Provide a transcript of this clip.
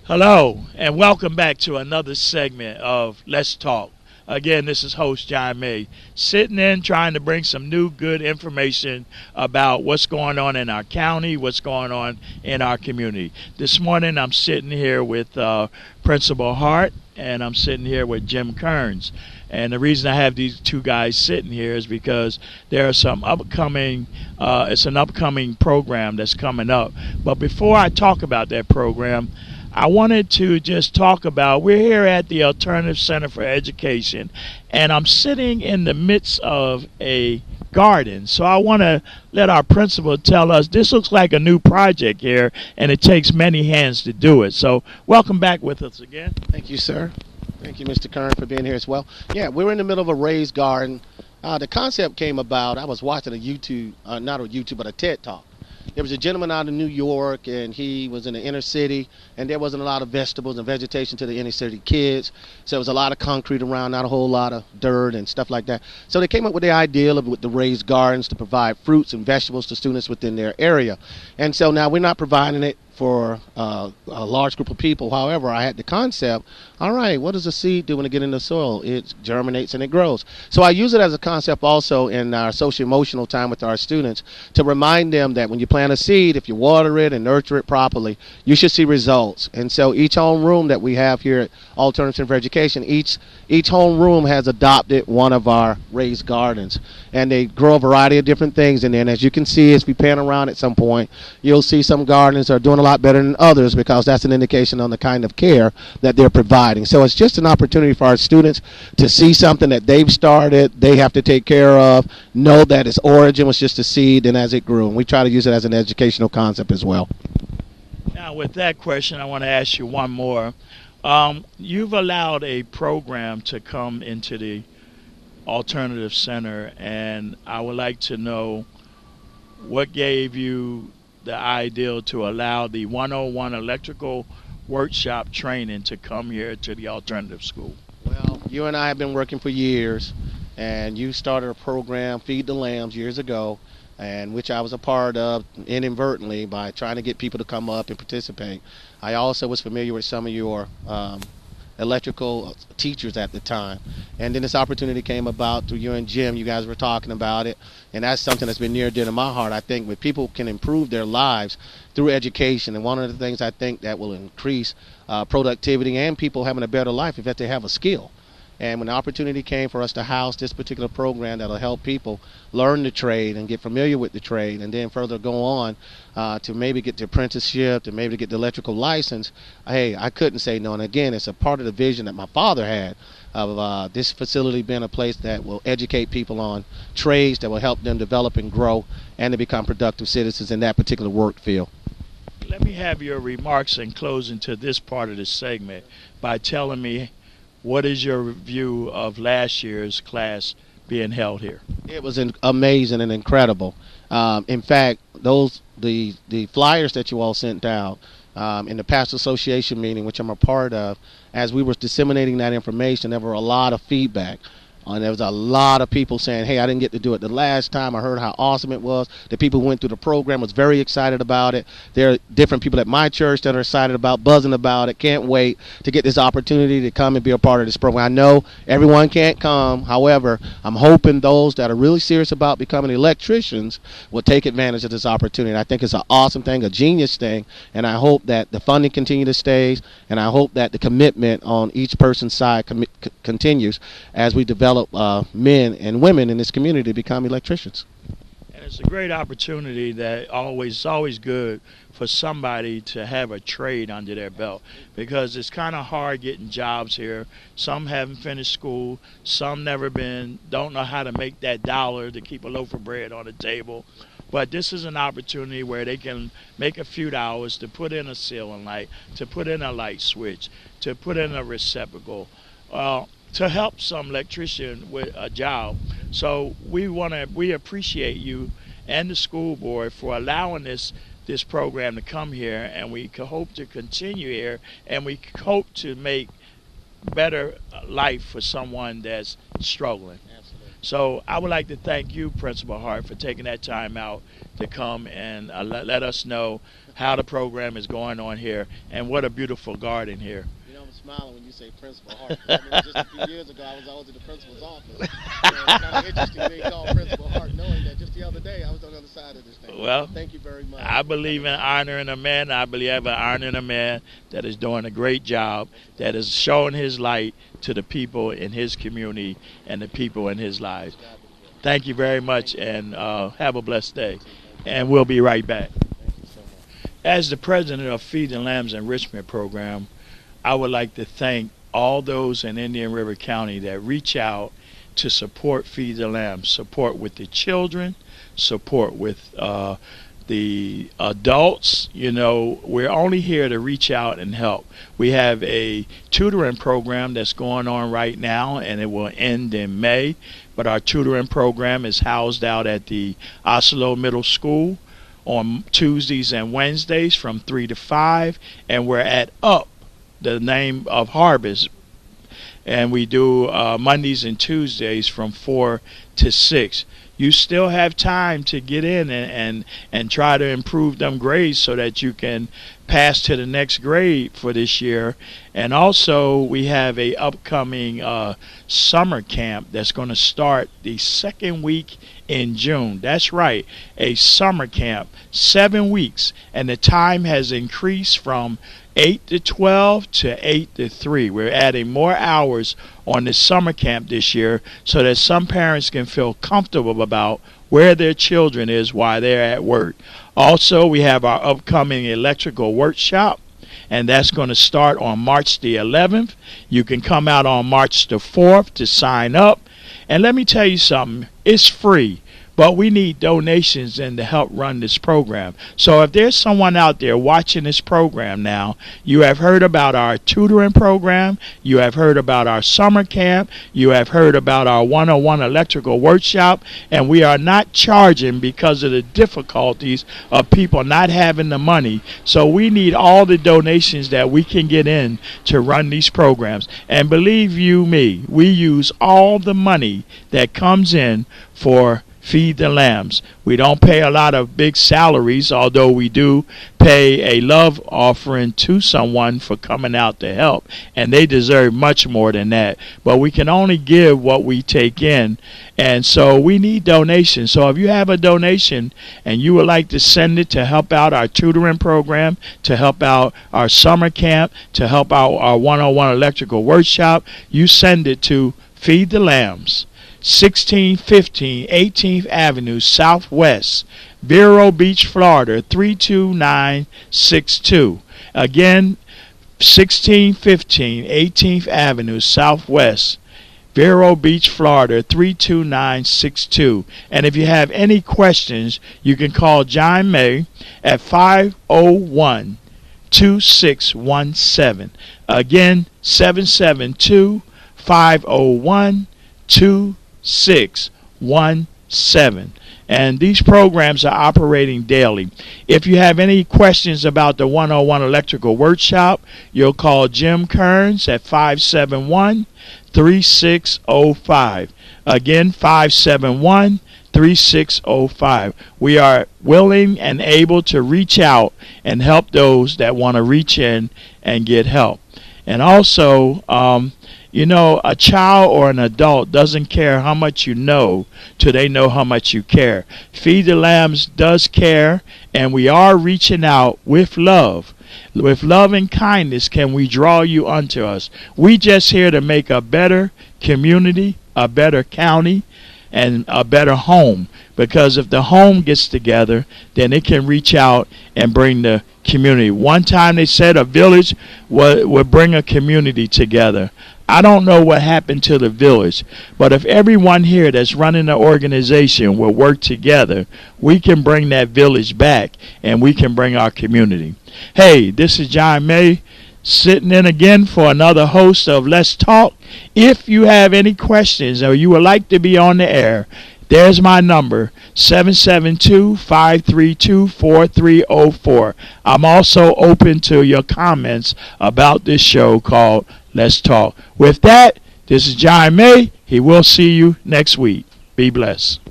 Hello, and welcome back to another segment of Let's Talk. Again, this is host John May, sitting in trying to bring some new good information about what's going on in our county, what's going on in our community. This morning I'm sitting here with Principal Hart, and I'm sitting here with Jim Kearns. And the reason I have these two guys sitting here is because there are some it's an upcoming program that's coming up. But before I talk about that program, I wanted to just talk about, we're here at the Alternative Center for Education, and I'm sitting in the midst of a garden. So I want to let our principal tell us, this looks like a new project here, and it takes many hands to do it. So welcome back with us again. Thank you, sir. Thank you, Mr. Kern, for being here as well. Yeah, we're in the middle of a raised garden. The concept came about, I was watching not a YouTube, but a TED Talk. There was a gentleman out in New York, and he was in the inner city, and there wasn't a lot of vegetables and vegetation to the inner city kids. So there was a lot of concrete around, not a whole lot of dirt and stuff like that. So they came up with the idea of with the raised gardens to provide fruits and vegetables to students within their area. And so now we're not providing it for a large group of people. However, I had the concept, all right, what does a seed do when it gets in the soil? It germinates and it grows. So I use it as a concept also in our social-emotional time with our students to remind them that when you plant a seed, if you water it and nurture it properly, you should see results. And so each homeroom that we have here at Alternative Center for Education, each homeroom has adopted one of our raised gardens. And they grow a variety of different things in there. And as you can see, as we pan around at some point, you'll see some gardens are doing a lot better than others because that's an indication on the kind of care that they're providing. So it's just an opportunity for our students to see something that they've started, they have to take care of, know that its origin was just a seed and as it grew. And we try to use it as an educational concept as well. Now, with that question, I want to ask you one more. You've allowed a program to come into the Alternative Center, and I would like to know what gave you the idea to allow the 101 electrical workshop training to come here to the alternative school. Well, you and I have been working for years, and you started a program, Feed the Lambs, years ago, and which I was a part of inadvertently by trying to get people to come up and participate. I also was familiar with some of your electrical teachers at the time, and then this opportunity came about through you and Jim. You guys were talking about it, and that's something that's been near and dear to my heart. I think when people can improve their lives through education, and one of the things I think that will increase productivity and people having a better life is that they have a skill. And when the opportunity came for us to house this particular program that'll help people learn the trade and get familiar with the trade, and then further go on to maybe get the apprenticeship, to maybe get the electrical license, hey, I couldn't say no. And again, it's a part of the vision that my father had of this facility being a place that will educate people on trades that will help them develop and grow and to become productive citizens in that particular work field. Let me have your remarks in closing to this part of the segment by telling me, what is your review of last year's class being held here? It was amazing and incredible. In fact, the flyers that you all sent out in the Pastor Association meeting, which I'm a part of, as we were disseminating that information, there were a lot of feedback. And there was a lot of people saying, hey, I didn't get to do it the last time. I heard how awesome it was. The people who went through the program was very excited about it. There are different people at my church that are excited about, buzzing about it. Can't wait to get this opportunity to come and be a part of this program. I know everyone can't come. However, I'm hoping those that are really serious about becoming electricians will take advantage of this opportunity. I think it's an awesome thing, a genius thing, and I hope that the funding continues to stay, and I hope that the commitment on each person's side continues as we develop men and women in this community to become electricians. And it's a great opportunity that it's always good for somebody to have a trade under their belt, because it's kind of hard getting jobs here. Some haven't finished school, some don't know how to make that dollar to keep a loaf of bread on the table. But this is an opportunity where they can make a few hours to put in a ceiling light, to put in a light switch, to put in a receptacle, to help some electrician with a job. So we appreciate you and the school board for allowing this program to come here, and we hope to continue here, and we hope to make better life for someone that's struggling. Absolutely. So I would like to thank you, Principal Hart, for taking that time out to come and let us know how the program is going on here, and what a beautiful garden here. You know, I'm smiling when you say Principal Hart. I mean, just a few years ago, I was always in the principal's office. It's kind of interesting being called Principal Hart, knowing that just the other day I was on the other side of this thing. Well, thank you very much. I believe in honoring a man. I believe in honoring a man that is doing a great job, that is showing his light to the people in his community and the people in his lives. Thank you very much, and have a blessed day. And we'll be right back. As the president of Feed the Lambs Enrichment Program, I would like to thank all those in Indian River County that reach out to support Feed the Lambs, support with the children, support with the adults. You know, we're only here to reach out and help. We have a tutoring program that's going on right now, and it will end in May. But our tutoring program is housed out at the Oslo Middle School on Tuesdays and Wednesdays from 3 to 5, and we're at UP, the name of Harvest, and we do Mondays and Tuesdays from 4 to 6. You still have time to get in and try to improve them grades so that you can pass to the next grade for this year. And also we have a upcoming summer camp that's going to start the second week in June. That's right, a summer camp, 7 weeks, and the time has increased from 8 to 12 to 8 to 3. We're adding more hours on the summer camp this year so that some parents can feel comfortable about where their children is while they're at work. Also, we have our upcoming electrical workshop, and that's going to start on March the 11th. You can come out on March the 4th to sign up. And let me tell you something, it's free. But we need donations and to help run this program. So if there's someone out there watching this program now, you have heard about our tutoring program, you have heard about our summer camp, you have heard about our 101 electrical workshop, and we are not charging because of the difficulties of people not having the money. So we need all the donations that we can get in to run these programs. And believe you me, we use all the money that comes in for Feed the Lambs. We don't pay a lot of big salaries, although we do pay a love offering to someone for coming out to help, and they deserve much more than that. But we can only give what we take in, and so we need donations. So if you have a donation and you would like to send it to help out our tutoring program, to help out our summer camp, to help out our 101 electrical workshop, you send it to Feed the Lambs, 1615 18th Avenue Southwest, Vero Beach, Florida 32962. Again, 1615 18th Avenue Southwest, Vero Beach, Florida 32962. And if you have any questions, you can call John May at 501-2617. Again, 772-501-2617. And these programs are operating daily. If you have any questions about the 101 electrical workshop, you'll call Jim Kearns at 571-3605. Again, 571-3605. We are willing and able to reach out and help those that want to reach in and get help. And also, you know, a child or an adult doesn't care how much you know till they know how much you care. Feed the Lambs does care, and we are reaching out with love. With love and kindness can we draw you unto us. We just here to make a better community, a better county, and a better home. Because if the home gets together, then it can reach out and bring the community. One time they said a village would bring a community together. I don't know what happened to the village, but if everyone here that's running the organization will work together, we can bring that village back and we can bring our community. Hey, this is John May sitting in again for another host of Let's Talk. If you have any questions or you would like to be on the air, there's my number, 772-532-4304. I'm also open to your comments about this show called Let's Talk. With that, this is John May. He will see you next week. Be blessed.